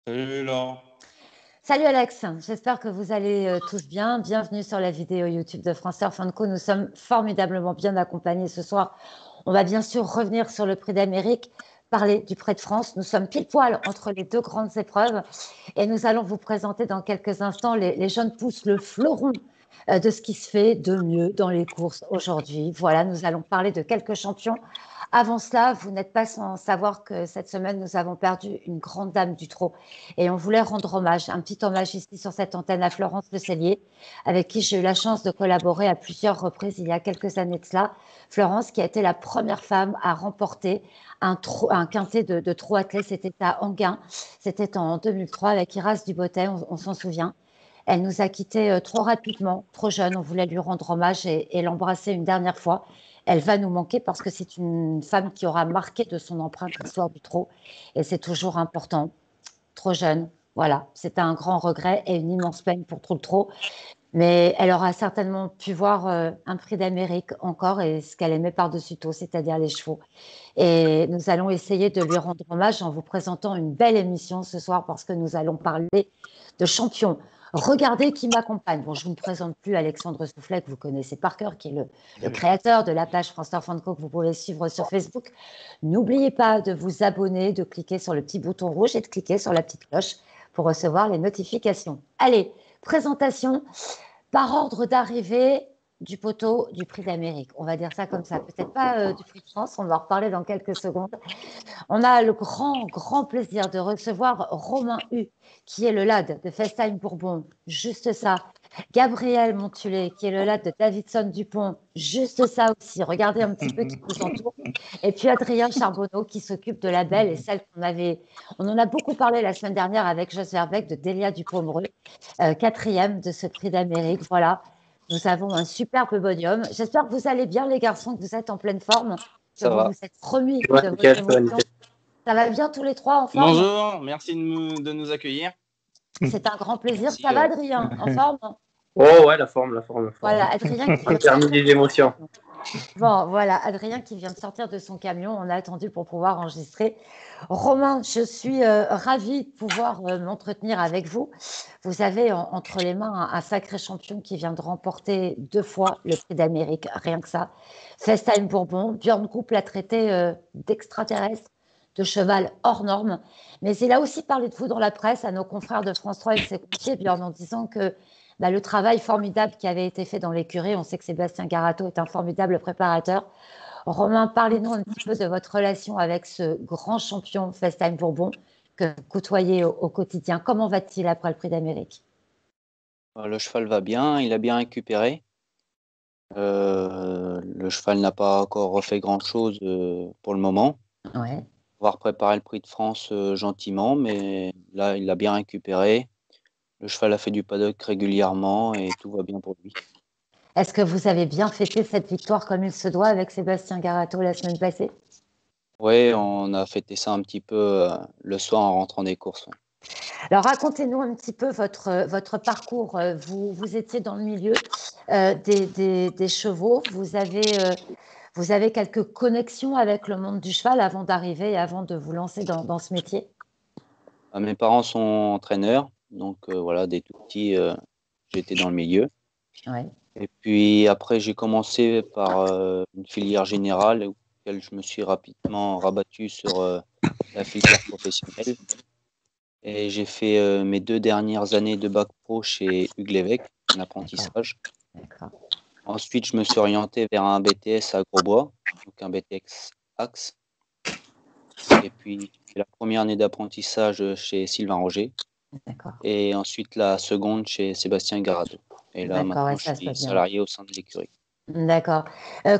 Salut Laurent. Salut Alex, j'espère que vous allez tous bien. Bienvenue sur la vidéo YouTube de France Surf Co. Nous sommes formidablement bien accompagnés ce soir. On va bien sûr revenir sur le Prix d'Amérique, parler du Prix de France. Nous sommes pile poil entre les deux grandes épreuves et nous allons vous présenter dans quelques instants les jeunes pousses, le fleuron de ce qui se fait de mieux dans les courses aujourd'hui. Voilà, nous allons parler de quelques champions. Avant cela, vous n'êtes pas sans savoir que cette semaine, nous avons perdu une grande dame du trot. Et on voulait rendre hommage, un petit hommage ici sur cette antenne à Florence Le Cellier, avec qui j'ai eu la chance de collaborer à plusieurs reprises il y a quelques années de cela. Florence, qui a été la première femme à remporter un quintet de trot attelé, c'était à Anguin, c'était en 2003 avec Iras Dubottet, on s'en souvient. Elle nous a quittés trop rapidement, trop jeune. On voulait lui rendre hommage et l'embrasser une dernière fois. Elle va nous manquer parce que c'est une femme qui aura marqué de son empreinte l'histoire du trot. Et c'est toujours important. Trop jeune, voilà. C'était un grand regret et une immense peine pour tout le trot. Mais elle aura certainement pu voir un prix d'Amérique encore et ce qu'elle aimait par-dessus tout, c'est-à-dire les chevaux. Et nous allons essayer de lui rendre hommage en vous présentant une belle émission ce soir parce que nous allons parler de champions. Regardez qui m'accompagne. Bon, je ne vous présente plus Alexandre Soufflet, que vous connaissez par cœur, qui est le créateur de la page France Surf Co que vous pouvez suivre sur Facebook. N'oubliez pas de vous abonner, de cliquer sur le petit bouton rouge et de cliquer sur la petite cloche pour recevoir les notifications. Allez, présentation par ordre d'arrivée du poteau du Prix d'Amérique. On va dire ça comme ça. Peut-être pas du Prix de France, on va en reparler dans quelques secondes. On a le grand plaisir de recevoir Romain Hu, qui est le lad de FaceTime Bourbon, juste ça. Gabriel Montulé, qui est le lad de Davidson Dupont, juste ça aussi. Regardez un petit peu qui vous entoure. Et puis Adrien Charbonneau, qui s'occupe de la belle et celle qu'on avait. On en a beaucoup parlé la semaine dernière avec Jos Verbeek de Delia Dupomereux, quatrième de ce Prix d'Amérique. Voilà. Nous avons un superbe podium. J'espère que vous allez bien, les garçons, que vous êtes en pleine forme, que Ça vous va. vous êtes remis Ouais, de votre nickel, ça va, émotion. nickel. Ça va bien tous les trois en forme? Bonjour, merci de nous accueillir. C'est un grand plaisir. Merci, Ça va, Adrien? En forme? Oh ouais, la forme, la forme, la forme. Voilà, Adrien qui vient de Terminer sortir les émotions. Bon, voilà, Adrien qui vient de sortir de son camion. On a attendu pour pouvoir enregistrer. Romain, je suis ravie de pouvoir m'entretenir avec vous. Vous avez entre les mains un sacré champion qui vient de remporter 2 fois le Prix d'Amérique, rien que ça. FaceTime Bourbon, Björn Group l'a traité d'extraterrestre, de cheval hors norme. Mais il a aussi parlé de vous dans la presse à nos confrères de France 3 et de ses confiés, Björn, en disant que le travail formidable qui avait été fait dans l'écurie, on sait que Sébastien Garato est un formidable préparateur. Romain, parlez-nous un petit peu de votre relation avec ce grand champion FaceTime Bourbon que vous côtoyez au quotidien. Comment va-t-il après le Prix d'Amérique? Le cheval va bien, il a bien récupéré. Le cheval n'a pas encore refait grand-chose pour le moment. Ouais. On va préparer le Prix de France gentiment, mais là, il a bien récupéré. Le cheval a fait du paddock régulièrement et tout va bien pour lui. Est-ce que vous avez bien fêté cette victoire comme il se doit avec Sébastien Garato la semaine passée? Oui, on a fêté ça un petit peu le soir en rentrant des courses. Ouais. Alors, racontez-nous un petit peu votre parcours. Vous étiez dans le milieu des chevaux. Vous avez quelques connexions avec le monde du cheval avant d'arriver et avant de vous lancer dans ce métier? Mes parents sont entraîneurs, donc voilà, dès tout petit, j'étais dans le milieu. Ouais. Et puis après, j'ai commencé par une filière générale auquel je me suis rapidement rabattu sur la filière professionnelle. Et j'ai fait mes 2 dernières années de bac pro chez Hugues Lévesque, en apprentissage. D'accord. Ensuite, je me suis orienté vers un BTS à Grosbois, donc un BTS Axe. Et puis, la première année d'apprentissage chez Sylvain Roger. D'accord. Et ensuite, la seconde chez Sébastien Garato. Et là, D'accord, maintenant, et je ça se suis passe bien. salarié au sein de l'écurie. D'accord.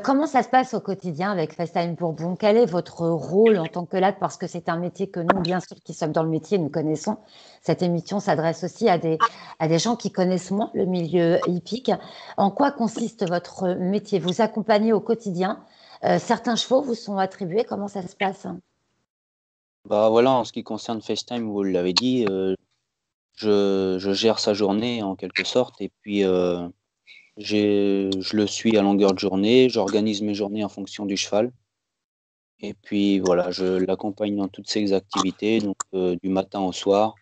Comment ça se passe au quotidien avec FaceTime Bourbon? Quel est votre rôle en tant que lad? Parce que c'est un métier que nous, bien sûr, qui sommes dans le métier, nous connaissons. Cette émission s'adresse aussi à des gens qui connaissent moins le milieu hippique. En quoi consiste votre métier? Vous accompagnez au quotidien. Certains chevaux vous sont attribués. Comment ça se passe? Bah voilà, en ce qui concerne FaceTime, vous l'avez dit, je gère sa journée en quelque sorte. Et puis, je le suis à longueur de journée, j'organise mes journées en fonction du cheval. Et puis voilà, je l'accompagne dans toutes ses activités, donc du matin au soir.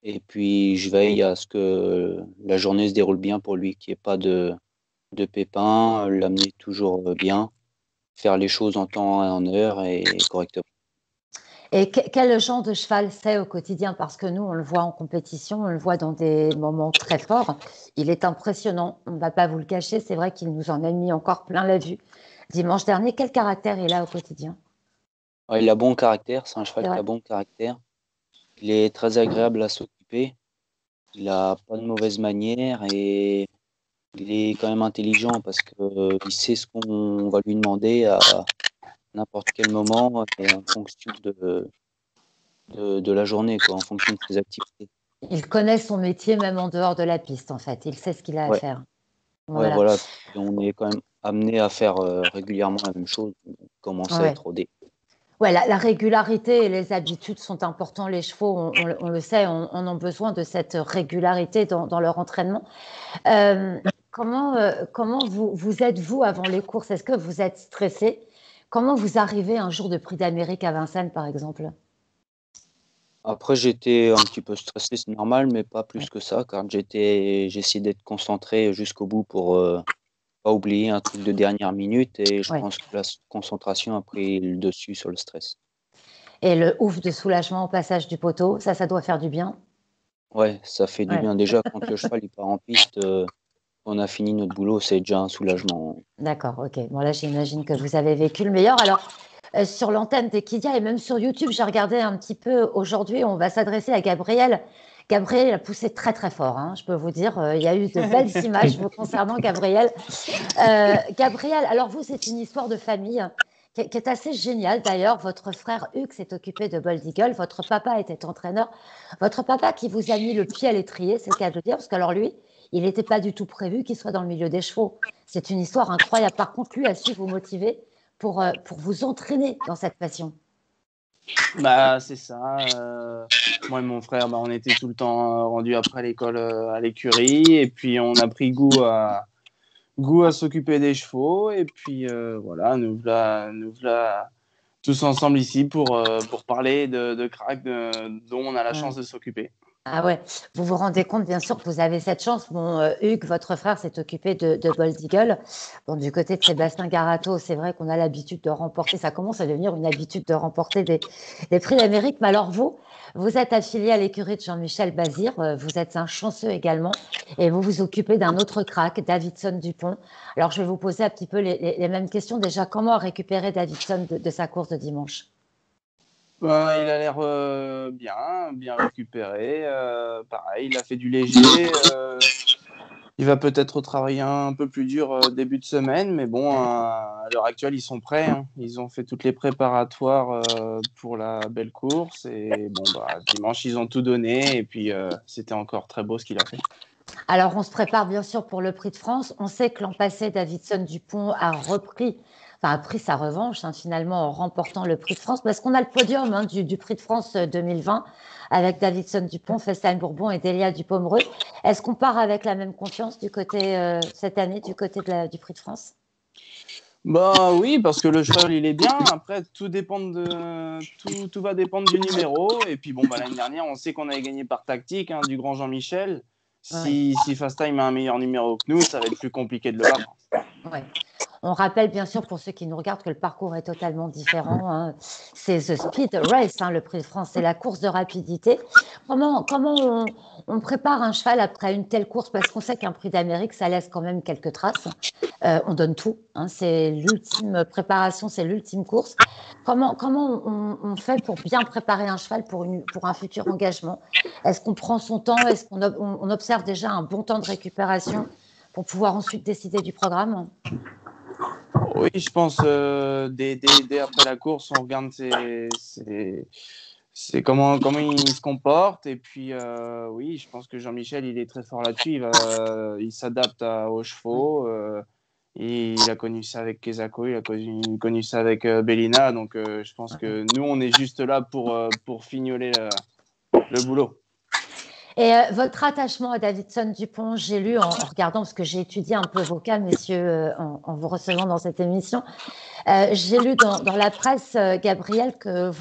Et puis, je veille à ce que la journée se déroule bien pour lui, qu'il n'y ait pas de pépins, l'amener toujours bien, faire les choses en temps et en heure et correctement. Et quel genre de cheval c'est au quotidien? Parce que nous, on le voit en compétition, on le voit dans des moments très forts. Il est impressionnant, on ne va pas vous le cacher. C'est vrai qu'il nous en a mis encore plein la vue dimanche dernier. Quel caractère il a au quotidien? Ouais, il a bon caractère, c'est un C'est cheval qui vrai. a bon caractère. Il est très agréable à s'occuper. Il a pas de mauvaise manière et il est quand même intelligent parce que il sait ce qu'on va lui demander à n'importe quel moment et en fonction de la journée, quoi, en fonction de ses activités. Il connaît son métier même en dehors de la piste, en fait. Il sait ce qu'il a à Ouais, faire. ouais, Voilà. voilà. Et on est quand même amené à faire régulièrement la même chose. On commence à Ouais. être rodé. Ouais, la régularité et les habitudes sont importants. Les chevaux, on le sait, on a besoin de cette régularité dans leur entraînement. Euh, comment vous êtes, vous, avant les courses? Est-ce que vous êtes stressé? Comment vous arrivez un jour de Prix d'Amérique à Vincennes, par exemple? Après, j'étais un petit peu stressé, c'est normal, mais pas Ouais, plus que ça, car j'essayais d'être concentré jusqu'au bout pour pas oublier un truc de dernière minute, et je ouais. pense que la concentration a pris le dessus sur le stress. Et le ouf de soulagement au passage du poteau, ça doit faire du bien. Ouais, ça fait du Ouais, bien. Déjà, quand le cheval il part en piste, on a fini notre boulot, c'est déjà un soulagement. d'accord, ok. Bon, là, j'imagine que vous avez vécu le meilleur. Alors, sur l'antenne d'Equidia et même sur YouTube, j'ai regardé un petit peu aujourd'hui, on va s'adresser à Gabriel. Gabriel a poussé très très fort, hein, je peux vous dire. Il y a eu de belles images vous concernant Gabriel. Gabriel, alors vous, c'est une histoire de famille qui est assez géniale d'ailleurs. Votre frère Hugues s'est occupé de Bold Eagle. Votre papa était entraîneur. Votre papa qui vous a mis le pied à l'étrier, c'est le cas de le dire, parce qu'alors lui, il n'était pas du tout prévu qu'il soit dans le milieu des chevaux. C'est une histoire incroyable. Par contre, lui a su vous motiver pour vous entraîner dans cette passion. Bah, c'est ça. Moi et mon frère, bah, on était tout le temps rendus après l'école à l'écurie. Et puis, on a pris goût à s'occuper des chevaux. Et puis, voilà, nous voilà tous ensemble ici pour parler de crack dont on a la Ouais. chance de s'occuper. Ah ouais, vous vous rendez compte bien sûr que vous avez cette chance. Bon, Hugues, votre frère, s'est occupé de Bold Eagle. Bon, du côté de Sébastien Garato, c'est vrai qu'on a l'habitude de remporter, ça commence à devenir une habitude de remporter des prix d'Amérique. Mais alors vous êtes affilié à l'écurie de Jean-Michel Bazir, vous êtes un chanceux également, et vous vous occupez d'un autre crack, Davidson Dupont. Alors je vais vous poser un petit peu les mêmes questions. Déjà, comment récupérer Davidson de sa course de dimanche? Ben, il a l'air bien récupéré. Pareil, il a fait du léger. Il va peut-être travailler un peu plus dur début de semaine, mais bon, à l'heure actuelle, ils sont prêts, hein. Ils ont fait toutes les préparatoires pour la belle course. Et bon, bah, dimanche, ils ont tout donné. Et puis, c'était encore très beau ce qu'il a fait. Alors, on se prépare bien sûr pour le Prix de France. On sait que l'an passé, Davidson Dupont a pris sa revanche finalement en remportant le Prix de France, parce qu'on a le podium du Prix de France 2020 avec Davidson Dupont, Festein Bourbon et Delia Dupomereux. Est-ce qu'on part avec la même confiance du côté cette année, du côté du Prix de France? Bah oui, parce que le cheval, il est bien. Après, tout va dépendre du numéro. Et puis, bon, bah, l'année dernière, on sait qu'on avait gagné par tactique hein, du grand Jean-Michel. Oui. Si Fast Time a un meilleur numéro que nous, ça va être plus compliqué de le battre. Ouais. On rappelle bien sûr pour ceux qui nous regardent que le parcours est totalement différent, hein. C'est The Speed Race, hein, le Prix de France, c'est la course de rapidité. Comment on prépare un cheval après une telle course? Parce qu'on sait qu'un Prix d'Amérique, ça laisse quand même quelques traces. On donne tout, hein, c'est l'ultime préparation, c'est l'ultime course. Comment on fait pour bien préparer un cheval pour un futur engagement? Est-ce qu'on prend son temps? Est-ce qu'on observe déjà un bon temps de récupération pour pouvoir ensuite décider du programme? Oui, je pense dès après la course, on regarde c'est comment il se comporte. Et puis, oui, je pense que Jean-Michel, il est très fort là-dessus. Il s'adapte aux Ouais, chevaux. Il a connu ça avec Kesako, il a connu ça avec Bellina. Donc, je pense ouais. que nous, on est juste là pour fignoler le boulot. Et votre attachement à Davidson Dupont, j'ai lu en regardant, parce que j'ai étudié un peu vos cas, messieurs, en vous recevant dans cette émission, j'ai lu dans la presse, Gabriel, que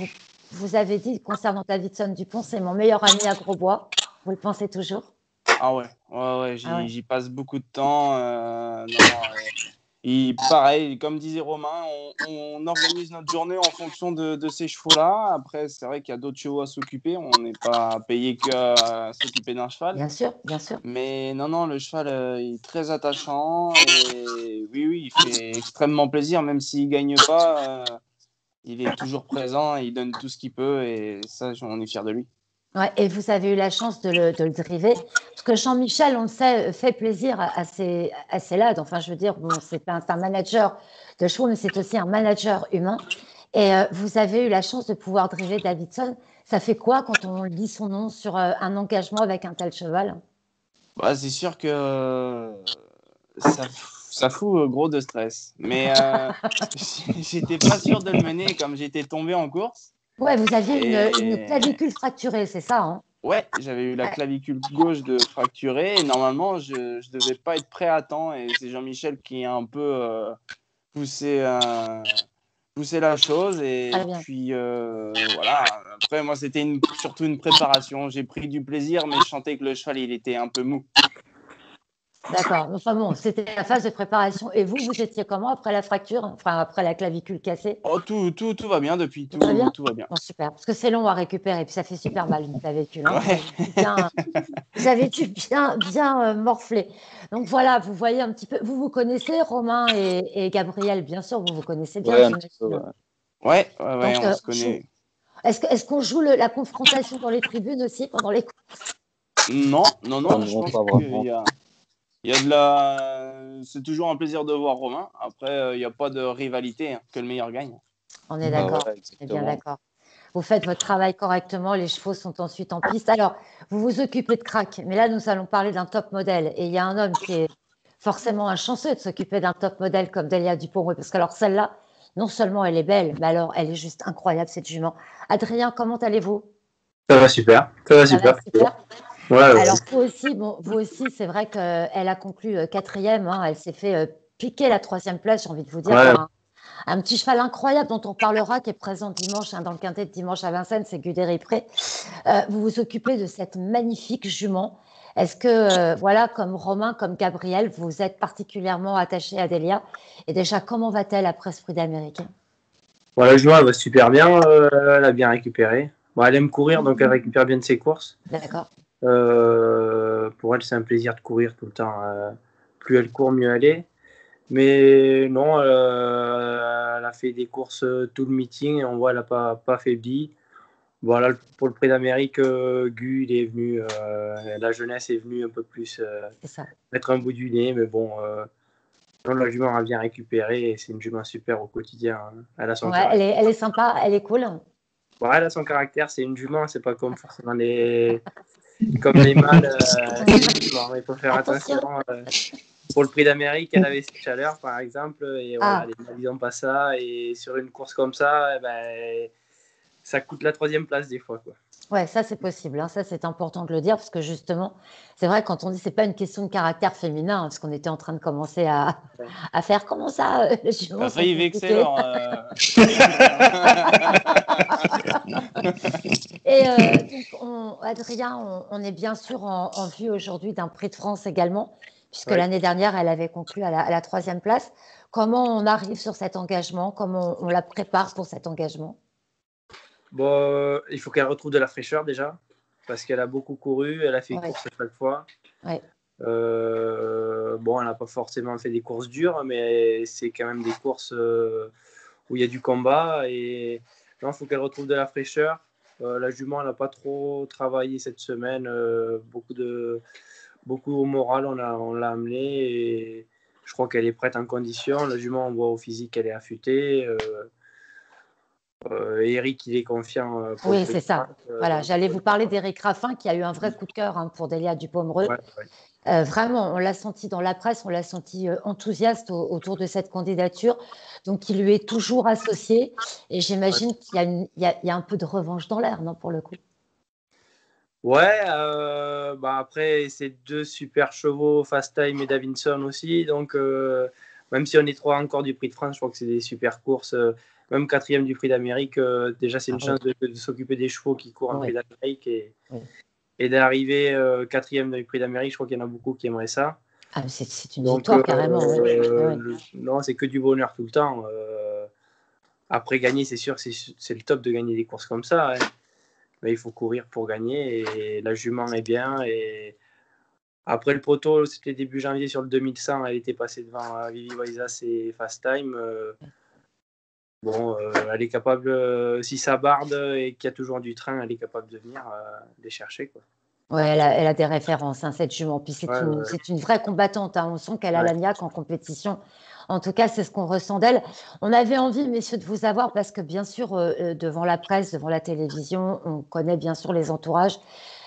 vous avez dit concernant Davidson Dupont, c'est mon meilleur ami à Grosbois. Vous le pensez toujours? Ah ouais, Ah ouais. j'y passe beaucoup de temps. Pareil, comme disait Romain, on organise notre journée en fonction de ces chevaux-là. Après, c'est vrai qu'il y a d'autres chevaux à s'occuper. On n'est pas payé qu'à s'occuper d'un cheval. Bien sûr, bien sûr. Mais non, le cheval il est très attachant. Et oui, il fait extrêmement plaisir. Même s'il ne gagne pas, il est toujours présent. Il donne tout ce qu'il peut. Et ça, on est fiers de lui. Ouais, et vous avez eu la chance de le driver. Parce que Jean-Michel, on le sait, fait plaisir à ses lades. Enfin, je veux dire, bon, c'est un manager de chevaux, mais c'est aussi un manager humain. Et vous avez eu la chance de pouvoir driver Davidson. Ça fait quoi quand on lit son nom sur un engagement avec un tel cheval? Bah, c'est sûr que ça fout gros de stress. Mais j'étais pas sûr de le mener comme j'étais tombé en course. Ouais, vous aviez une Et clavicule fracturée, c'est ça, hein? ouais, j'avais eu la Ouais. clavicule gauche de fracturée. Et normalement, je devais pas être prêt à temps. Et c'est Jean-Michel qui a un peu poussé, poussé la chose. Très Et bien. puis voilà. Après, moi, c'était surtout une préparation. J'ai pris du plaisir, mais je sentais que le cheval, il était un peu mou. D'accord. Enfin bon, c'était la phase de préparation. Et vous étiez comment après la fracture, enfin après la clavicule cassée? Oh, tout va bien depuis, Tout va bien? tout va bien. Bon, super. Parce que c'est long à récupérer, puis ça fait super mal une clavicule, hein. Ouais. Vous avez dû bien morfler. Donc voilà, vous voyez un petit peu. Vous connaissez Romain et Gabriel, bien sûr, vous connaissez bien, Ouais, un petit peu. j'imagine. Ouais, Donc on se connaît. est-ce qu'on joue la confrontation dans les tribunes aussi pendant les cours? Non, Ah je non, pense pas qu'il vraiment. y a de la. C'est toujours un plaisir de voir Romain. Après, il n'y a pas de rivalité, hein, que le meilleur gagne. On est Bah d'accord, ouais, on est bien exactement. d'accord. Vous faites votre travail correctement, les chevaux sont ensuite en piste. Alors, vous vous occupez de crack, mais là, nous allons parler d'un top modèle. Et il y a un homme qui est forcément un chanceux de s'occuper d'un top modèle comme Delia Dupont. Parce que alors celle-là, non seulement elle est belle, mais alors elle est juste incroyable, cette jument. Adrien, comment allez-vous? Ça va super. Ça va Ça va super. super. Ouais, ouais. Alors vous aussi, c'est vrai qu'elle a conclu quatrième, hein. Elle s'est fait piquer la troisième place, j'ai envie de vous dire, Ouais. par un petit cheval incroyable dont on parlera, qui est présent dimanche, hein, dans le quintet de dimanche à Vincennes, c'est Guderi-Pré. Vous vous occupez de cette magnifique jument. Est-ce que, voilà, comme Romain, comme Gabriel, vous êtes particulièrement attaché à Delia? Et déjà, comment va-t-elle après ce prix d'Amérique? Bon, la jument, elle va super bien. Elle a bien récupéré. Bon, elle aime courir, donc elle récupère bien de ses courses. D'accord. Pour elle, c'est un plaisir de courir tout le temps. Plus elle court, mieux elle est. Mais non, elle a fait des courses tout le meeting et on voit qu'elle n'a pas faibli. Voilà, pour le prix d'Amérique, Gu, il est venu, la jeunesse est venue un peu plus C'est ça. mettre un bout du nez, mais bon, non, la jument a bien récupéré et c'est une jument super au quotidien, hein. Elle a son Ouais, elle caractère. est sympa, elle est cool. Bon, elle a son caractère, c'est une jument, c'est pas comme forcément comme les mâles, c'est une jument. Il faut faire attention. Attention. Pour le prix d'Amérique, elle avait ses chaleurs, par exemple, et voilà, Ah, les mâles, ils n'ont pas ça. Et sur une course comme ça, eh ben, ça coûte la troisième place des fois, quoi. ouais, ça c'est possible, hein. Ça c'est important de le dire parce que justement, c'est vrai quand on dit c'est pas une question de caractère féminin, hein, parce qu'on était en train de commencer à faire comment ça, les Ça juments a sont failli vexer compliqués. leur. Et donc, Adrien, on est bien sûr en vue aujourd'hui d'un prix de France également, puisque Ouais. l'année dernière, elle avait conclu à la troisième place. Comment on arrive sur cet engagement? Comment on la prépare pour cet engagement? Bon, il faut qu'elle retrouve de la fraîcheur déjà, parce qu'elle a beaucoup couru, elle a fait Ouais, course à chaque fois. ouais, Bon, elle n'a pas forcément fait des courses dures, mais c'est quand même des courses où il y a du combat. Et non, il faut qu'elle retrouve de la fraîcheur. La jument, elle n'a pas trop travaillé cette semaine. Beaucoup au moral, on l'a amenée. Et je crois qu'elle est prête en condition. La jument, on voit au physique qu'elle est affûtée. Eric, il est confiant pour le oui, prix c'est de ça. France. Voilà, Donc, j'allais vous parler d'Éric Raffin qui a eu un vrai coup de cœur, hein, pour Delia Dupaumereux. ouais. Vraiment, on l'a senti dans la presse, on l'a senti enthousiaste autour de cette candidature. Donc, il lui est toujours associé. Et j'imagine qu'il y a il y a un peu de revanche dans l'air, non, pour le coup. Ouais, bah après, c'est deux super chevaux, Fast Time et Davinson aussi. Donc, même si on est trois encore du Prix de France, je crois que c'est des super courses. Même quatrième du Prix d'Amérique, déjà, c'est Ah une oui, chance de s'occuper des chevaux qui courent en Prix oui, d'Amérique. Et, oui. et d'arriver 4e du Prix d'Amérique. Je crois qu'il y en a beaucoup qui aimeraient ça. Ah, c'est une Donc, victoire carrément. Ouais. non, c'est que du bonheur tout le temps. Après, gagner, c'est sûr que c'est le top de gagner des courses comme ça. Hein. Mais il faut courir pour gagner et la jument est bien. Et après le proto, c'était début janvier sur le 2100, elle était passée devant Vivi Waisas et Fast Time. Elle est capable, si ça barde et qu'il y a toujours du train, elle est capable de venir les chercher, quoi. Ouais, elle a des références, hein, cette jument. Puis c'est une vraie combattante. Hein. On sent qu'elle a la niaque en compétition. En tout cas, c'est ce qu'on ressent d'elle. On avait envie, messieurs, de vous avoir parce que, bien sûr, devant la presse, devant la télévision, on connaît bien sûr les entourages.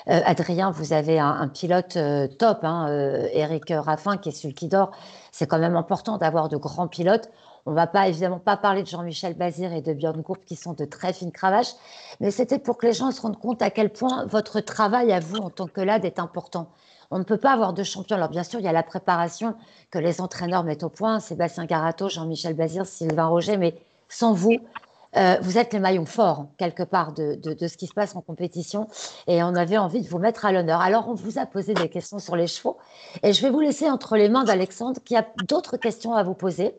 Adrien, vous avez un pilote top, hein, Eric Raffin, qui est celui qui dort. C'est quand même important d'avoir de grands pilotes. On ne va pas, évidemment, pas parler de Jean-Michel Bazir et de Björn Goop, qui sont de très fines cravaches, mais c'était pour que les gens se rendent compte à quel point votre travail à vous, en tant que LAD, est important. On ne peut pas avoir de champion. Alors, bien sûr, il y a la préparation que les entraîneurs mettent au point, Sébastien Garato, Jean-Michel Bazir, Sylvain Roger, mais sans vous, vous êtes les maillons forts, quelque part, de ce qui se passe en compétition, et on avait envie de vous mettre à l'honneur. Alors, on vous a posé des questions sur les chevaux, et je vais vous laisser entre les mains d'Alexandre, qui a d'autres questions à vous poser.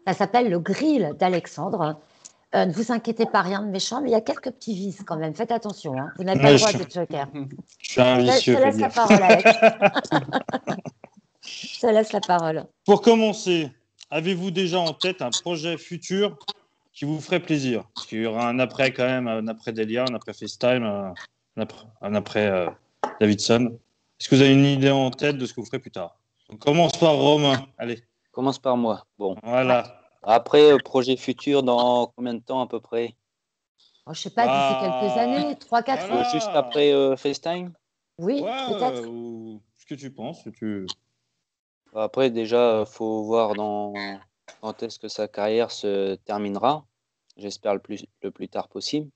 Ça s'appelle le grill d'Alexandre. Ne vous inquiétez pas, rien de méchant, mais il y a quelques petits vices quand même. Faites attention, hein. Vous n'avez pas le droit de joker. Je suis un vicieux. Je te laisse la parole, Alex. Je te laisse la parole. Pour commencer, avez-vous déjà en tête un projet futur qui vous ferait plaisir? Parce qu'il y aura un après quand même, un après Delia, un après FaceTime, un après Davidson. Est-ce que vous avez une idée en tête de ce que vous ferez plus tard? On commence par Romain. Allez. Commence par moi. Bon. Voilà. Après, projet futur dans combien de temps à peu près? Je ne sais pas, d'ici quelques années, 3-4 ans. Juste après FaceTime? Oui, peut-être. Ce que tu penses. Après, déjà, il faut voir quand est-ce que sa carrière se terminera. J'espère le plus tard possible.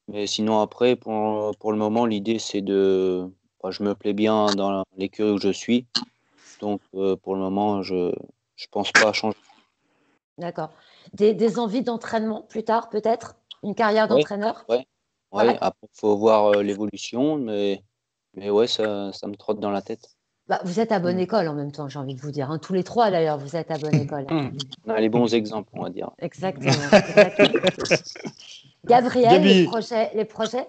Mais sinon, après, pour le moment, l'idée, c'est je me plais bien dans l'écurie où je suis. Donc, pour le moment, je ne pense pas changer. D'accord. Des envies d'entraînement plus tard, peut-être? Une carrière d'entraîneur? Oui. Après, il faut voir l'évolution. Mais ouais, ça me trotte dans la tête. Vous êtes à bonne école en même temps, j'ai envie de vous dire. Hein. Tous les trois, d'ailleurs, vous êtes à bonne école. On a les bons exemples, on va dire. Exactement. Gabriel, les projets?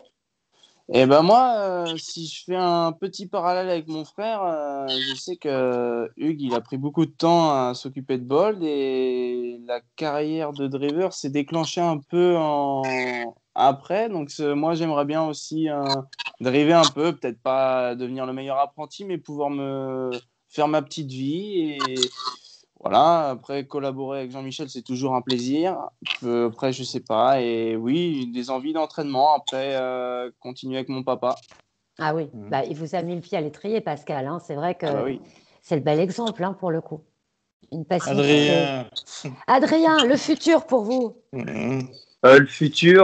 Eh ben moi, si je fais un petit parallèle avec mon frère, je sais que Hugues, il a pris beaucoup de temps à s'occuper de Bold et la carrière de driver s'est déclenchée un peu après. Donc moi, j'aimerais bien aussi driver un peu, peut-être pas devenir le meilleur apprenti, mais pouvoir me faire ma petite vie. Et voilà, après collaborer avec Jean-Michel, c'est toujours un plaisir. Après, je sais pas. Et oui, des envies d'entraînement. Après, continuer avec mon papa. Ah oui, il vous a mis le pied à l'étrier, Pascal. Hein. C'est vrai que oui. C'est le bel exemple, hein, pour le coup. Une passion. Adrien, le futur pour vous? Le futur,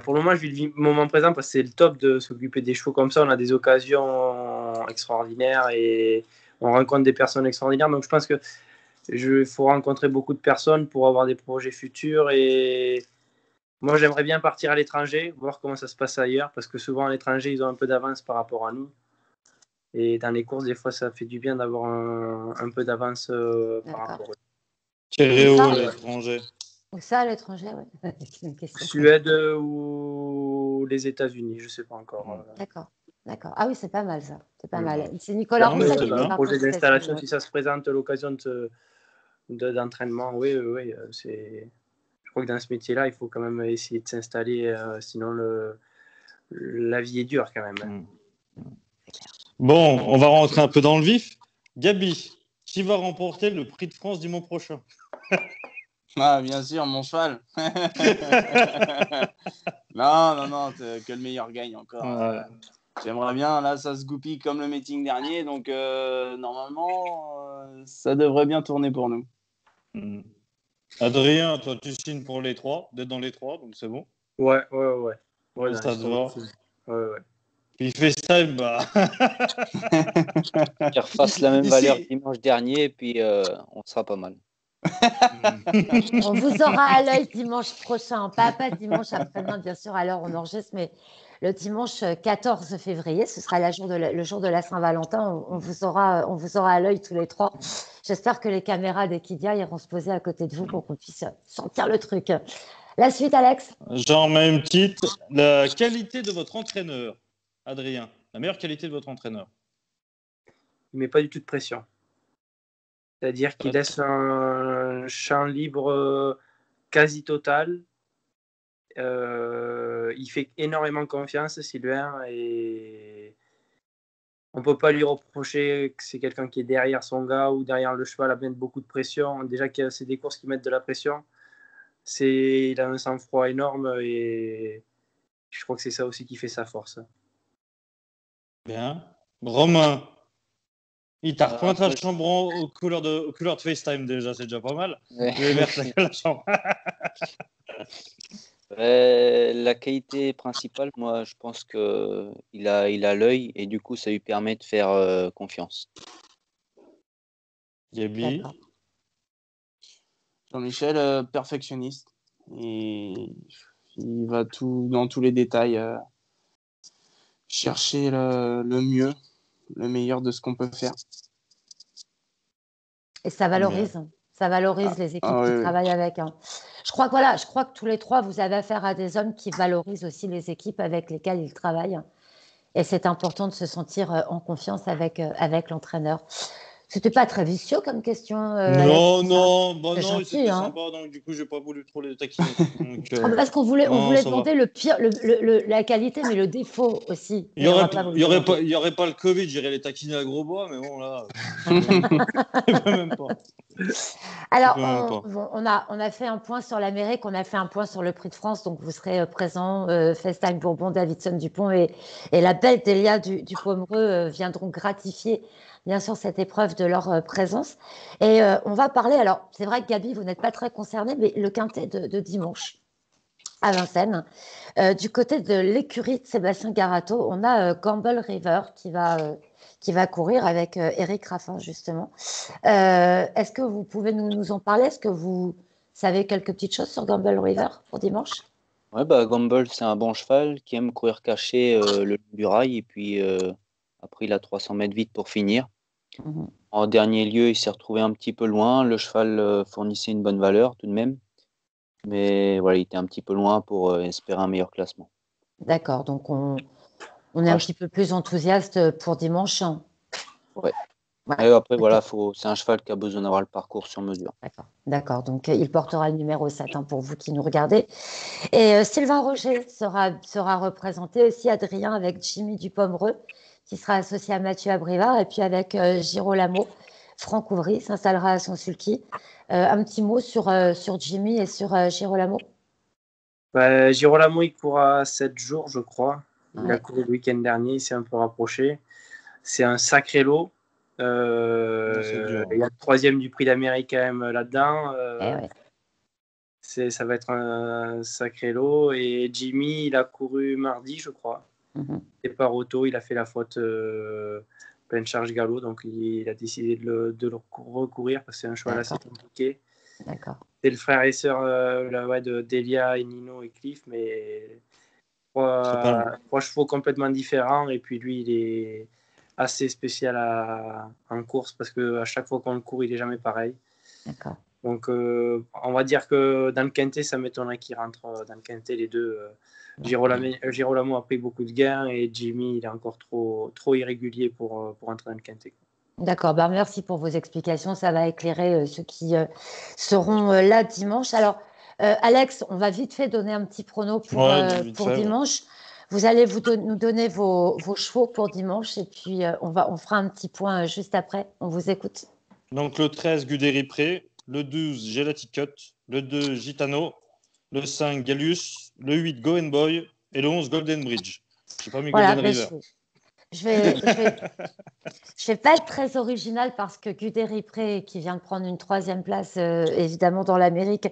pour le moment, je vis le moment présent parce que c'est le top de s'occuper des chevaux comme ça. On a des occasions extraordinaires et on rencontre des personnes extraordinaires. Donc, je pense qu'il faut rencontrer beaucoup de personnes pour avoir des projets futurs. Et moi, j'aimerais bien partir à l'étranger, voir comment ça se passe ailleurs, parce que souvent, à l'étranger, ils ont un peu d'avance par rapport à nous. Et dans les courses, des fois, ça fait du bien d'avoir un peu d'avance par rapport à eux. Tirer haut à l'étranger. Ou ça, à l'étranger, oui. Suède ou les États-Unis, je ne sais pas encore. D'accord. Ah oui, c'est pas mal ça. C'est pas mal. C'est Nicolas Roussel qui fait un projet d'installation, si ça se présente l'occasion d'entraînement. Oui. Je crois que dans ce métier-là, il faut quand même essayer de s'installer, sinon la vie est dure quand même. Bon, on va rentrer un peu dans le vif. Gabi, qui va remporter le prix de France dimanche prochain? Ah, bien sûr, mon cheval. Non, que le meilleur gagne encore. Ouais. J'aimerais bien, là, ça se goupille comme le meeting dernier, donc normalement, ça devrait bien tourner pour nous. Adrien, toi, tu signes pour les trois, d'être dans les trois, donc c'est bon. Ouais, ça te va. Ouais. Puis FaceTime, Qu'il refasse la même valeur que dimanche dernier, et puis on sera pas mal. On vous aura à l'œil dimanche prochain, pas dimanche après-demain, bien sûr, à l'heure où on enregistre, mais le dimanche 14 février, ce sera le jour de la Saint-Valentin. On vous aura à l'œil tous les trois. J'espère que les caméras d'Equidia iront se poser à côté de vous pour qu'on puisse sentir le truc. La suite, Alex? J'en mets une petite. La qualité de votre entraîneur, Adrien. La meilleure qualité de votre entraîneur. Il ne met pas du tout de pression. C'est-à-dire qu'il laisse un champ libre quasi total. Il fait énormément confiance, Sylvain, et on ne peut pas lui reprocher que c'est quelqu'un qui est derrière son gars ou derrière le cheval à mettre beaucoup de pression. Déjà que c'est des courses qui mettent de la pression. Il a un sang-froid énorme et je crois que c'est ça aussi qui fait sa force. Bien. Romain, il t'a repointé la chambre aux couleurs de FaceTime déjà, c'est déjà pas mal. Ouais. Il est vert, la chambre. La qualité principale, moi, je pense qu'il a l'œil et du coup, ça lui permet de faire confiance. Gabi. D'accord. Jean-Michel, perfectionniste. Et il va dans tous les détails chercher le mieux, le meilleur de ce qu'on peut faire. Et ça valorise. Ça valorise les équipes qui oui. travaillent avec. Je crois que tous les trois, vous avez affaire à des hommes qui valorisent aussi les équipes avec lesquelles ils travaillent. Et c'est important de se sentir en confiance avec l'entraîneur. C'était pas très vicieux comme question. Non, C'est gentil, c'était hein. sympa, donc du coup, j'ai pas voulu trop les taquiner. Donc, Parce qu'on voulait ça demander le pire, la qualité, mais le défaut aussi. Il n'y aurait pas le Covid, j'irais les taquiner à gros bois, mais bon, là, même pas. Alors, on a fait un point sur l'Amérique, on a fait un point sur le Prix de France, donc vous serez présents, FaceTime Bourbon, Davidson Dupont et la belle Delia du Pomereux viendront gratifier bien sûr cette épreuve de leur présence. Et on va parler, alors c'est vrai que Gabi, vous n'êtes pas très concernée, mais le quintet de dimanche à Vincennes. Du côté de l'écurie de Sébastien Garato, on a Gamble River qui va courir avec Eric Raffin, justement. Est-ce que vous pouvez nous en parler? Est-ce que vous savez quelques petites choses sur Gamble River pour dimanche? Ouais, Gamble, c'est un bon cheval qui aime courir caché le long du rail et puis après, il a 300 mètres vite pour finir. Mhm. En dernier lieu, il s'est retrouvé un petit peu loin. Le cheval fournissait une bonne valeur tout de même. Mais voilà, il était un petit peu loin pour espérer un meilleur classement. D'accord, donc on est un petit peu plus enthousiaste pour dimanche. Ouais. Ouais. Et après, Ok. voilà, c'est un cheval qui a besoin d'avoir le parcours sur mesure. D'accord. Donc il portera le numéro 7 pour vous qui nous regardez. Et Sylvain Roger sera représenté aussi, Adrien, avec Jimmy Dupomereux, qui sera associé à Mathieu Abrivard, et puis avec Girolamo. Franck Ouvry s'installera à son sulky. Un petit mot sur Jimmy et sur Girolamo. Girolamo, il courra 7 jours, je crois. Il Ouais. a couru le week-end dernier, il s'est un peu rapproché. C'est un sacré lot. Il y a le 3e du Prix d'Amérique quand même là-dedans. Ouais. Ça va être un sacré lot. Et Jimmy, il a couru mardi, je crois. Mhm. Départ auto, il a fait la faute pleine charge galop, donc il a décidé de le recourir parce que c'est un cheval assez compliqué. D'accord. C'est le frère et sœur de Delia et Nino et Cliff, mais trois chevaux complètement différents. Et puis lui, il est assez spécial en course parce qu'à chaque fois qu'on le court, il n'est jamais pareil. D'accord. Donc on va dire que dans le quintet, ça m'étonnerait qu'ils rentrent dans le quintet les deux. Girolamo a pris beaucoup de gains et Jimmy, il est encore trop irrégulier pour entrer dans le quintet. D'accord, merci pour vos explications. Ça va éclairer ceux qui seront là dimanche. Alors, Alex, on va vite fait donner un petit prono pour dimanche. Vous allez nous donner vos chevaux pour dimanche et puis on fera un petit point juste après. On vous écoute. Donc le 13, Guderi-Pré, le 12, Gelati Cut, le 2, Gitano, le 5, Gallius, le 8, Go Boy et le 11, Golden Bridge. Je n'ai pas mis Golden River. Je vais pas être très original parce que Guderi-Pré, qui vient de prendre une 3e place, évidemment dans l'Amérique,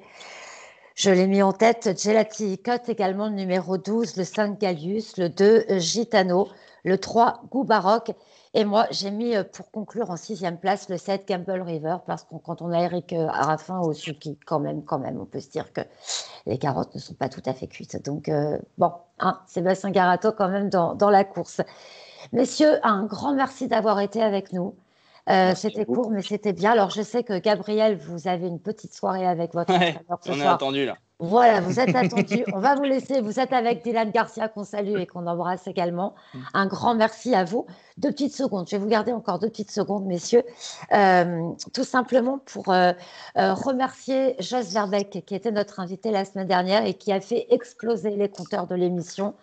je l'ai mis en tête. Gelati Cut également, le numéro 12, le 5, Gallius, le 2, Gitano, le 3, Goût Baroque Et moi, j'ai mis pour conclure en 6e place le 7 Gamble River, parce que quand on a Eric Arafin au Suzuki, quand même, on peut se dire que les carottes ne sont pas tout à fait cuites. Donc, bon, hein, Sébastien Garato quand même dans la course. Messieurs, un grand merci d'avoir été avec nous. C'était court, mais c'était bien. Alors, je sais que Gabriel, vous avez une petite soirée avec votre entraîneur ce on est soir. attendu là. Voilà, vous êtes attendus. On va vous laisser. Vous êtes avec Dylan Garcia qu'on salue et qu'on embrasse également. Un grand merci à vous. 2 petites secondes. Je vais vous garder encore 2 petites secondes, messieurs. Tout simplement pour remercier Jos Verbeek, qui était notre invité la semaine dernière et qui a fait exploser les compteurs de l'émission.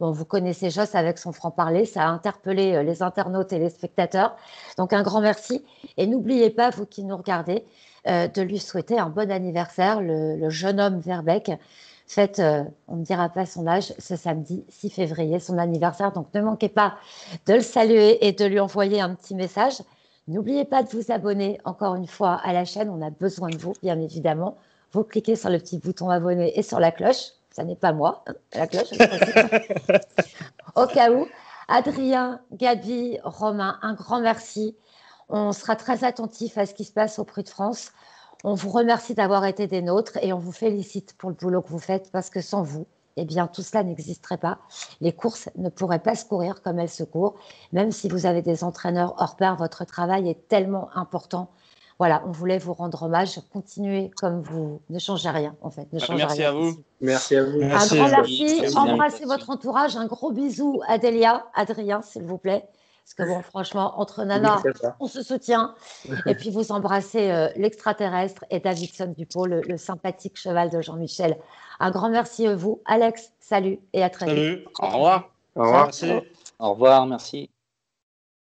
Bon, vous connaissez Jos avec son franc-parler, ça a interpellé les internautes et les spectateurs. Donc, un grand merci. Et n'oubliez pas, vous qui nous regardez, de lui souhaiter un bon anniversaire, le jeune homme Verbeek. Fête, on ne dira pas son âge, ce samedi 6 février, son anniversaire. Donc, ne manquez pas de le saluer et de lui envoyer un petit message. N'oubliez pas de vous abonner encore une fois à la chaîne. On a besoin de vous, bien évidemment. Vous cliquez sur le petit bouton abonner et sur la cloche. Ça n'est pas moi, hein, la cloche. Au cas où, Adrien, Gabi, Romain, un grand merci. On sera très attentif à ce qui se passe au Prix de France. On vous remercie d'avoir été des nôtres et on vous félicite pour le boulot que vous faites parce que sans vous, eh bien, tout cela n'existerait pas. Les courses ne pourraient pas se courir comme elles se courent. Même si vous avez des entraîneurs hors pair, votre travail est tellement important. Voilà, on voulait vous rendre hommage. Continuez comme vous. Ne changez rien, en fait. Ne changez Merci rien à vous. ici. Merci à vous. Merci. Un grand merci. Merci. Embrassez votre entourage. Un gros bisou à Delia, Adrien, s'il vous plaît. Parce que bon, franchement, entre nanas, on se soutient. Et puis vous embrassez l'extraterrestre et Davidson Dupont, le sympathique cheval de Jean-Michel. Un grand merci à vous. Alex, salut et à très vite. Salut. Au revoir. Au revoir. Merci. Au revoir, merci.